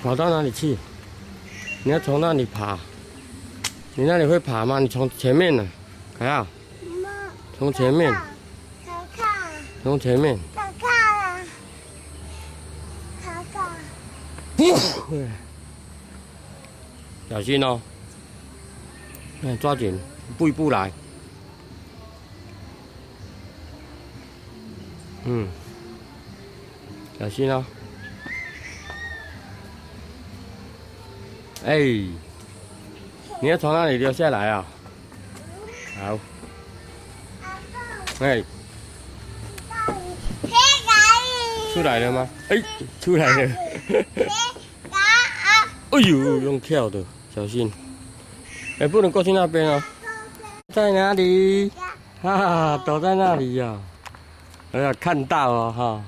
跑到哪里去？你要从那里爬。你那里会爬吗？你从前面呢，凯耀。从前面。从前面。小心哦！抓紧，一步一步来。小心哦！哎，你要从那里溜下来啊？好。哎，出来了吗？哎，出来了。哎呦，用跳的，小心！哎，不能过去那边哦。在哪里？哈哈，躲在那里呀、哎呀，看到哦，哈。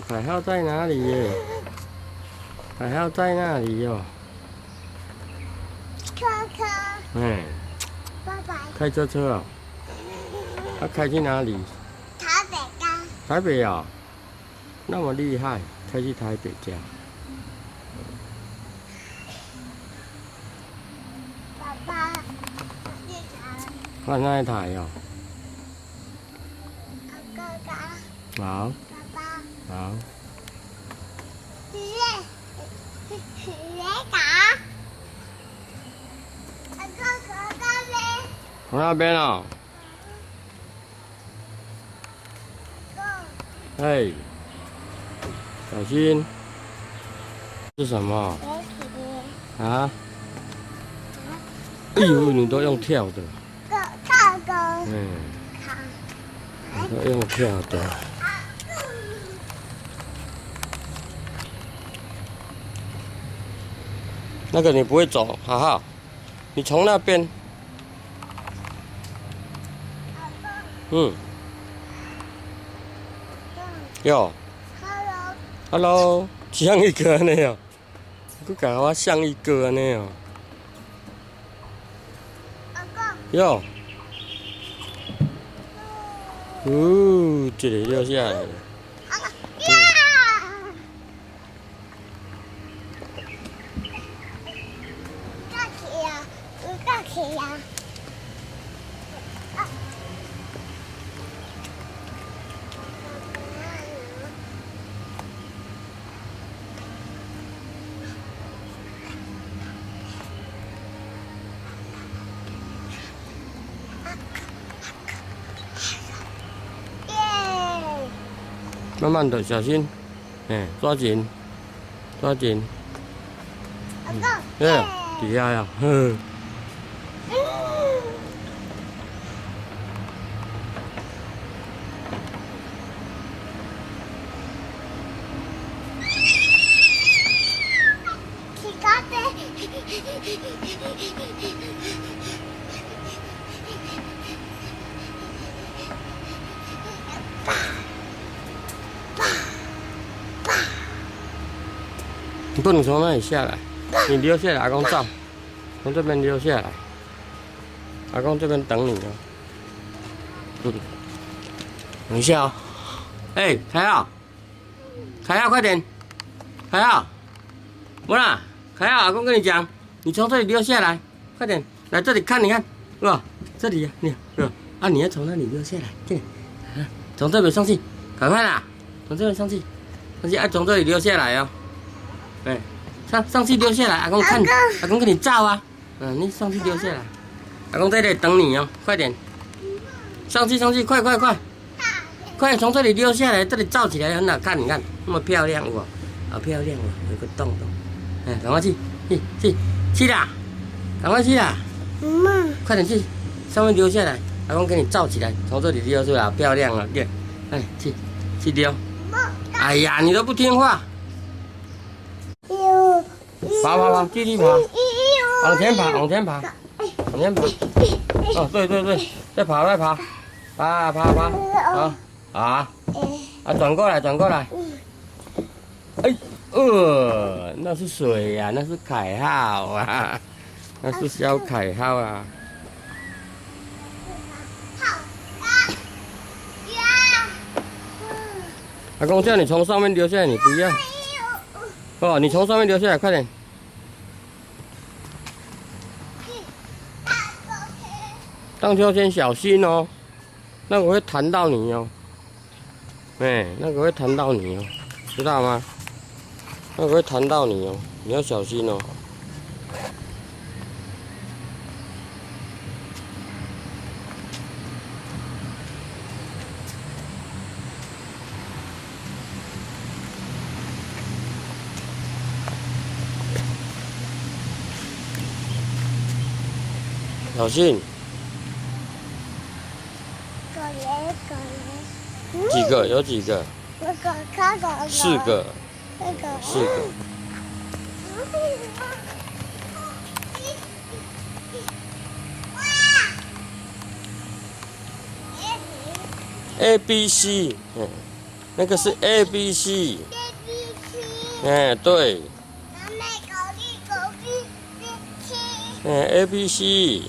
凯浩在哪里耶？凯浩在那里哟、爸爸。开车啊？他开去哪里？台北家。台北啊？那么厉害，开去台北家。爸爸。看那一台哟、哥哥。好。爸爸。好。从那边哦。哎，小心！是什么？啊？哎呦，你都用跳的。你都用跳的。那个你不会走，哈哈，你从那边。哟 ，Hello， 像一个呢哟，佮讲我像一个呢哟。哟，这里掉下来了。慢慢的，小心，抓紧，抓紧。底下呀，你不能从那里下来，你溜下来，阿公照，从这边溜下来，阿公这边等你哦。等一下哦。哎，凯浩，凯浩，快点，凯浩，不啦，凯浩，阿公跟你讲，你从这里溜下来，快点，来这里看，你看，是吧？这里呀，你啊，你要从那里溜下来，对，从这边上去，赶快啦，从这边上去，上去，从这里溜下来哦。上去溜下来，阿公看，阿公给你照啊。你上去溜下来，阿公在这里等你哦，快点，上去，快，快从这里溜下来，这里照起来很好看，你看那么漂亮哇，好漂亮哦，有个洞洞，赶快去啦，赶快去啦，快点去，上面溜下来，阿公给你照起来，从这里溜出来，好漂亮啊，对，去溜，哎呀，你都不听话。跑，继续跑，往前跑。哦，对，再跑，跑，转过来。哎，那是水呀，那是凯浩啊，那是小凯浩啊。阿公叫你从上面溜下来，你不要。哦，你从上面溜下来，快点。荡秋千小心哦，那个会弹到你哦。哎，那个会弹到你哦，知道吗？那个会弹到你哦，你要小心哦。小心！几个？有几个？4个。4个。ABC， 那个是 ABC。哎，对。ABC。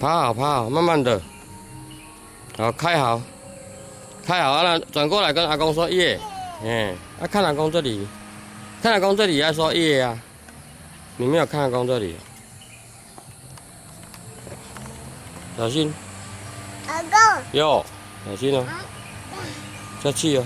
爬好，爬好，慢慢的。好，开好，开好了，转过来跟阿公说耶。看阿公这里，看阿公这里要说耶啊。你没有看阿公这里，小心。阿公。哟，小心哦，下去哦。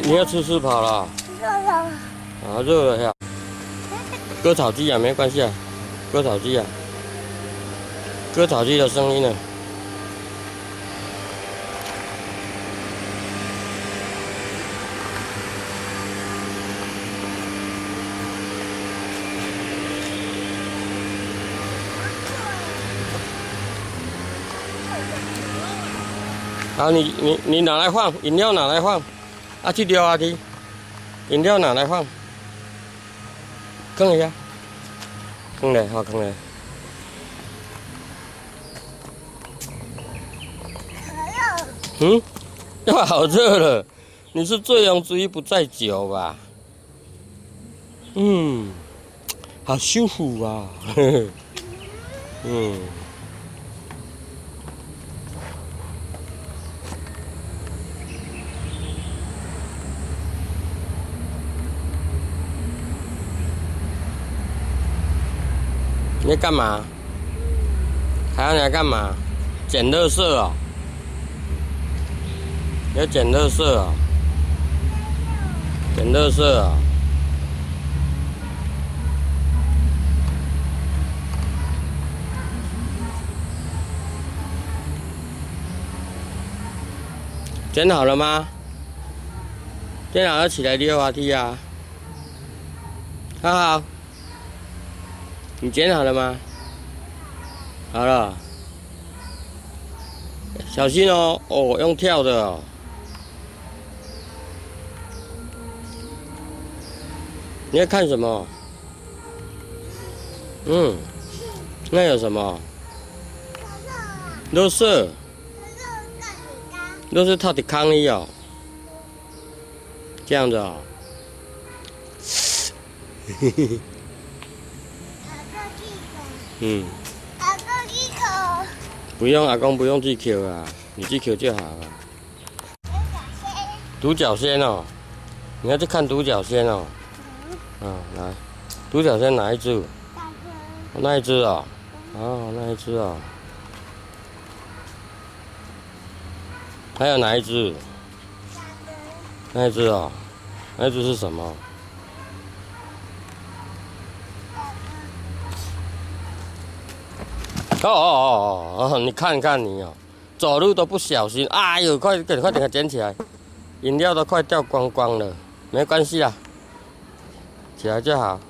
你要吃跑了？啊，热了呀。割草机啊，没关系啊，割草机啊，割草机的声音呢？好，你拿来放，饮料拿来放。啊，去溜滑梯，饮料拿来放，坑一下，坑嘞，好坑嘞。要好热了，你是醉翁之意不在酒吧？好舒服啊，你在干嘛？还要你来干嘛？捡垃圾哦！你要捡垃圾哦！捡垃圾哦！捡好了吗？捡好了起来溜滑梯啊！好好。你捡好了吗？好了，小心哦！哦，用跳的哦。你在看什么？那有什么？垃圾。垃圾套在坑里哦。这样子哦。嘿嘿嘿。不用，阿公不用去捡啊，你去捡就好了。独角仙哦，你要去看独角仙哦。来，独角仙哪一只？那一只哦，那一只哦。还有哪一只？那一只哦，那一只是什么？你看看你哦，走路都不小心，哎呦，快点给它捡起来，饮料都快掉光光了，没关系啦，起来就好，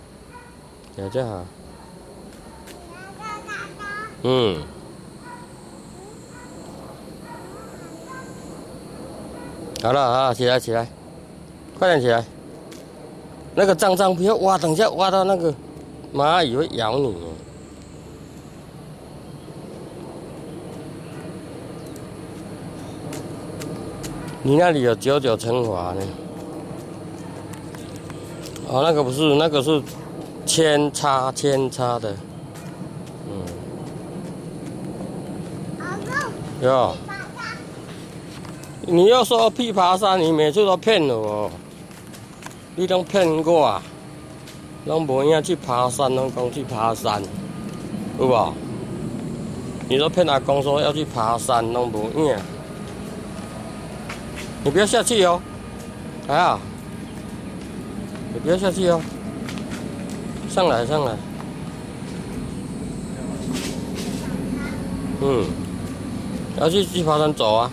起来就好。好了，起来，快点起来！那个脏脏不要挖，等一下挖到那个蚂蚁会咬你。你那里有99层华呢？哦，那个不是，那个是扦插的。有。你又说去爬山，你每次都骗我，你都骗我，拢无影去爬山，拢讲去爬山，有无？你都骗阿公说要去爬山，拢无影。你不要下去哦，还好，你不要下去哦，上来。要去爬山走啊，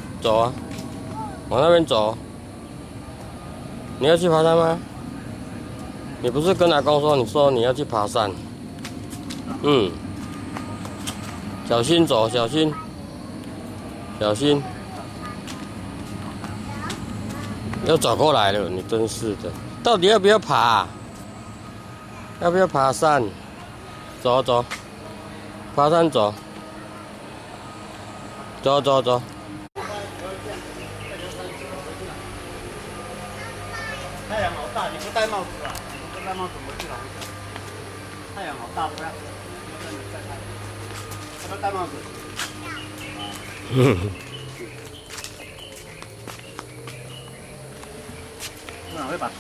往那边走。你要去爬山吗？你不是跟阿公说，你说你要去爬山？小心走，小心。又走过来了，你真是的。到底要不要爬？要不要爬山？走，爬山走。走。太阳好大，你不戴帽子啊？你不戴帽子我去哪里？太阳好大，不要在那晒太阳。要不要戴帽子？不然会把头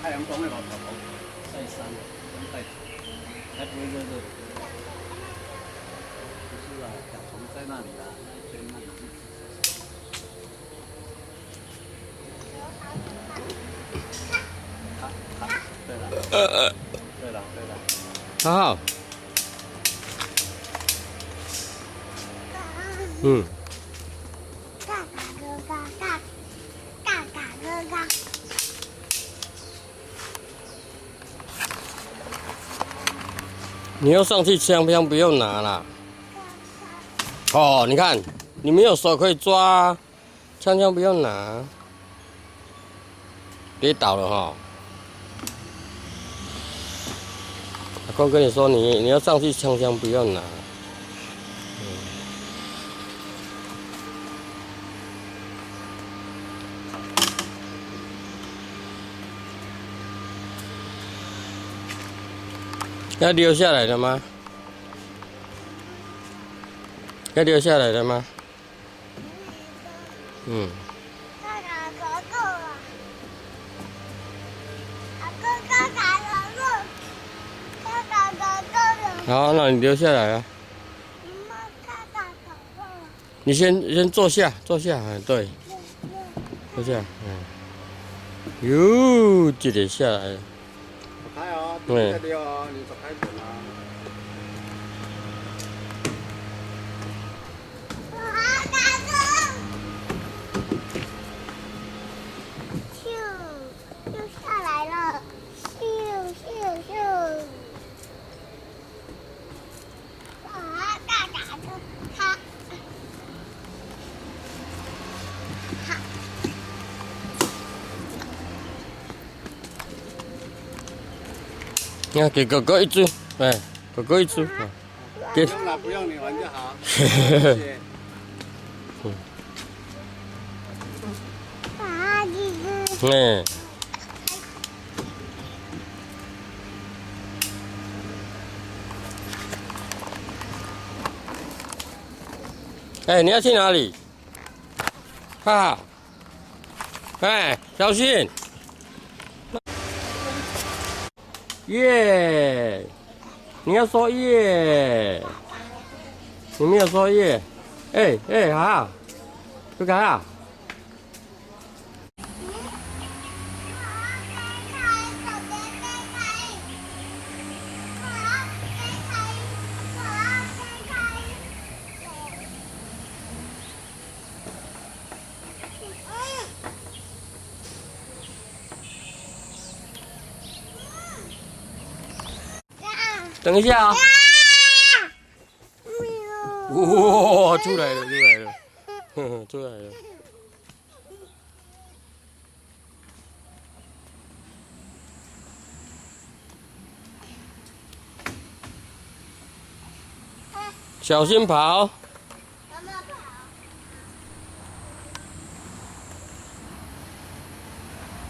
太阳光会把头晒伤，不用戴，才不会热。不是啊，甲虫在那里啊，在那里。对了。好。嘎。你要上去枪不用拿啦。哦，你看，你没有手可以抓啊，枪不用拿。跌倒了哈。阿公跟你说，你要上去枪不要拿。要留下来的吗？要留下来的吗？好，那你留下来啊。你先坐下，对，坐下，哟，这里下来了。走开哦，对哦，你走开点啊。又下来了，咻。你看，给哥哥一只，哥哥一只，给。不用你玩就好。谢谢。你要去哪里？哈哈，小心！耶！你要说耶！你没有说耶？好，不开啊！等一下啊！哇，出来了，出来了。小心跑。妈妈跑。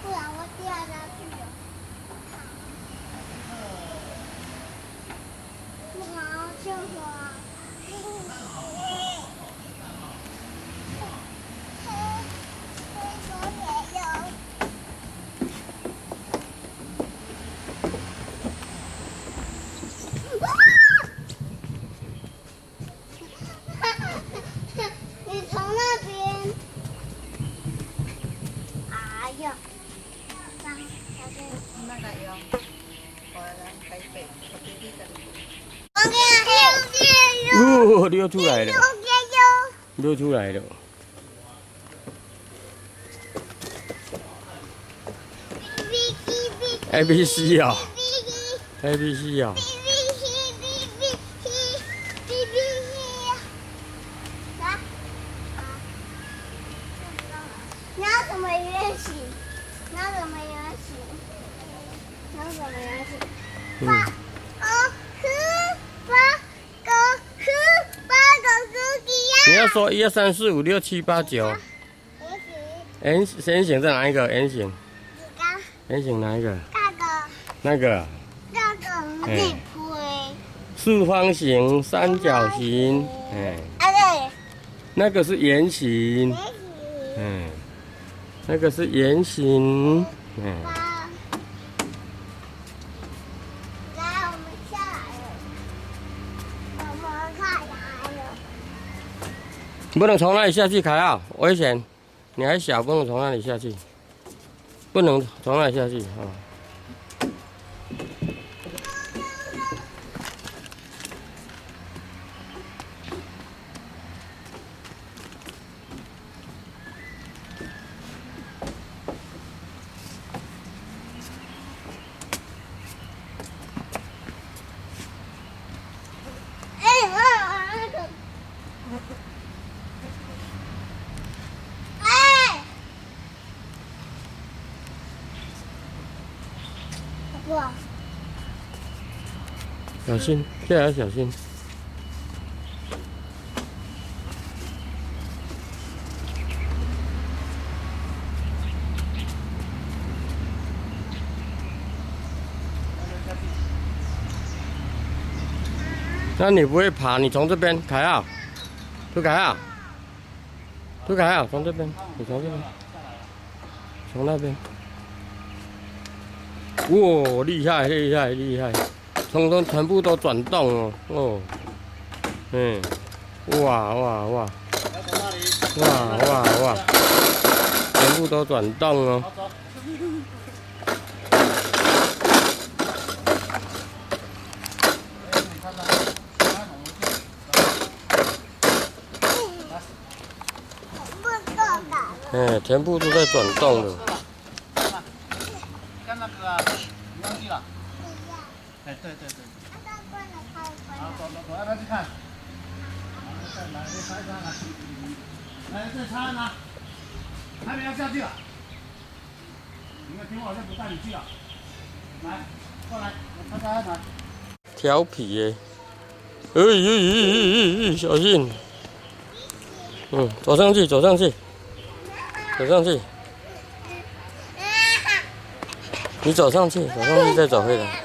不然我掉下去了。不好，救我！你从那边，哎呀，那个有，我来台北，我弟弟的。哦，溜出来了，溜出来了。A B C 啊 ，A B C 啊。你要怎么圆形？你要怎么圆形？你要怎么圆形？八个你要说1、2、3、4、5、6、7、8、9。N 型在哪一个 ？N 型。N 型哪一个？那个。我自己推。四方形、三角形，哎。那个是圆形。嗯。那个是圆形，嗯。来，我们下来了。我们下来了。不能从那里下去，凯奥，危险！你还小，不能从那里下去，不能从那里下去啊。哇！小心，下来小心。那你不会爬，你从这边，凯奥，涂凯奥，涂凯奥，从这边，你从这边，从那边。哇，厉害厉害厉害，全部都转动哦，哦，嗯，哇哇哇，哇哇哇，全部都转动哦。哎，全部都在转动了。跟那个你忘记了？哎，对对对。好，走，让他去看。来，擦一擦来。来，再擦呢。还没要下去了。你们听我，就不带你去了。来，过来，我擦擦。调皮耶！小心！走上去，走上去。走上去，你走上去，走上去再走回来。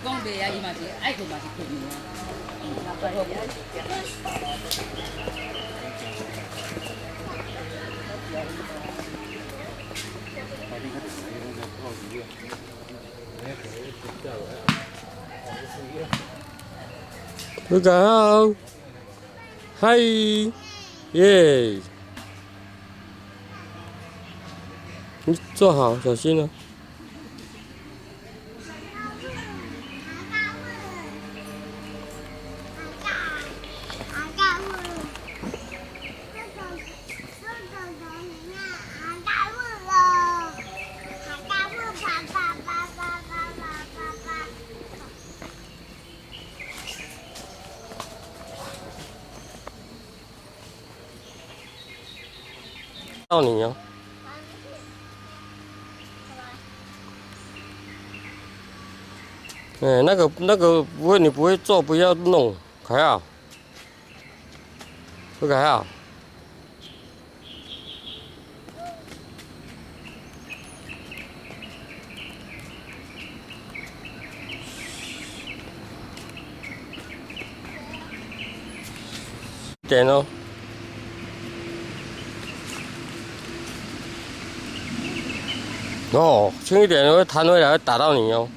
讲袂啊，伊嘛是爱困嘛是困的。Look out！ 嗨，耶！你坐好，小心哦。到你哦。那个不会，你不会做，不要弄，凯浩，不凯浩。点哦。哦，轻一点会弹回来，会打到你哦。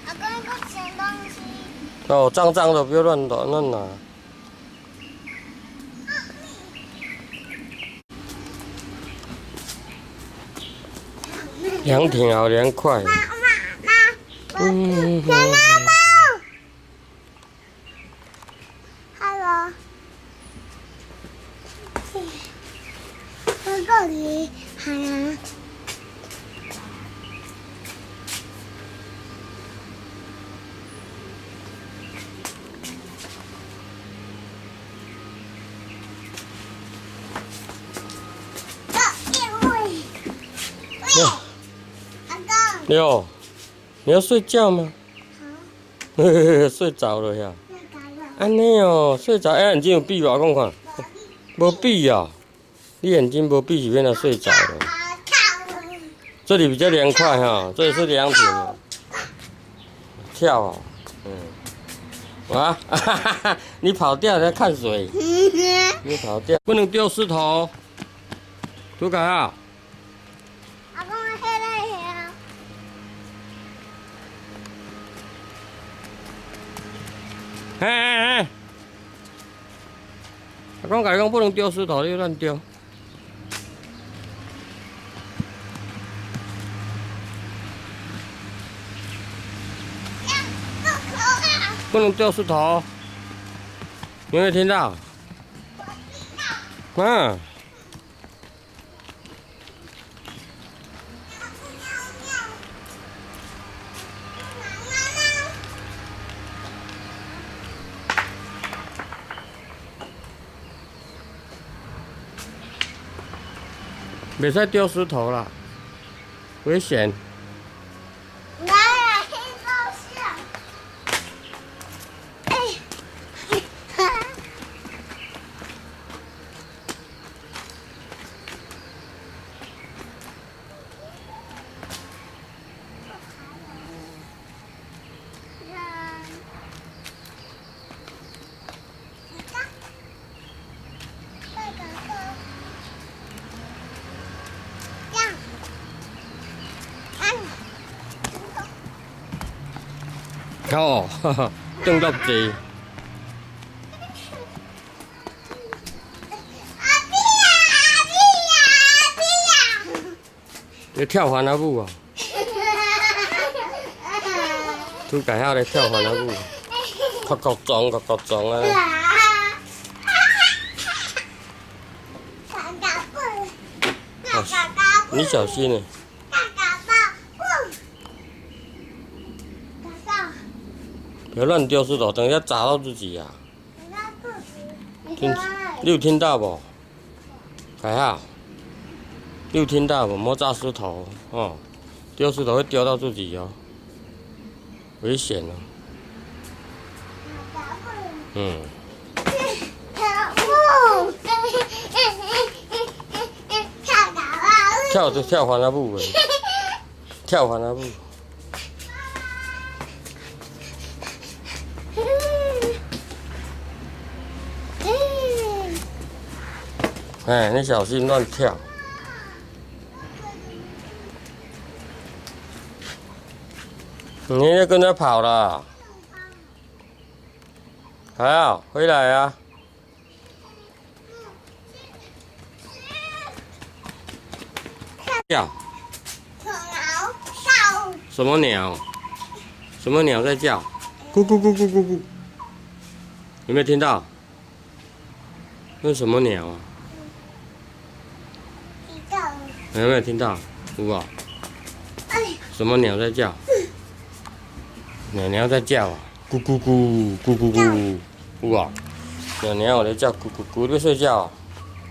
阿公，我捡东西。哦，脏脏的，不要乱拿。凉挺好，凉快。嗯。Hello。我够厉害啊！哟，你要睡觉吗？睡着了呀。安尼哦，睡着，眼睛有闭吧？我看看，无闭啊。你眼睛无闭，是变得睡着了。这里比较凉快哈，这里是凉亭。跳哦，啊，哈哈哈！你跑掉，在看水。你跑掉，不能丢石头。涂改啊。阿公，我黑了呀。哎！阿公甲你讲不能丢石头，你乱丢。不能丢石头，有没有听到？嗯。别再丢石头了，危险。来了，黑高兴。哦，哈哈，动作济。你跳环那舞哦？拄改好咧跳环那舞，角角撞啊！你小心呢。不要乱丢石头，等一下砸到自己呀！你有听到不？改好，你有听到不？莫砸石头哦，丢石头会丢到自己哦，危险哦。嗯。跳环那步，跳环那步。哎，你小心乱跳。你要跟着跑了。还好，回来啊。叫。什么鸟？什么鸟在叫？咕咕咕咕咕咕。有没有听到？那是什么鸟啊？有没有听到？有啊。什么鸟在叫？鸟鸟在叫啊！咕咕咕，咕咕咕，有啊！鸟鸟有在叫，咕咕咕，你要睡觉啊？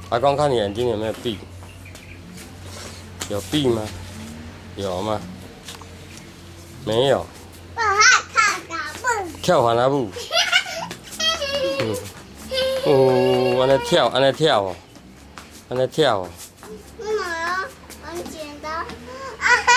阿公看你眼睛有没有闭？有闭吗？有吗？没有。我害怕打蹦。跳环阿母。哦，安尼跳，安尼跳哦，安尼跳哦。妈妈，我剪刀。哈哈。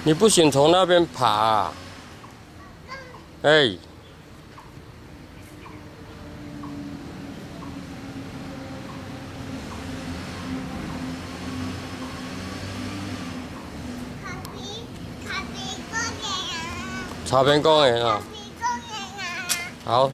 你不行，从那边爬啊！哎。卡比公园啊！草坪公园啊，卡比公园啊！好。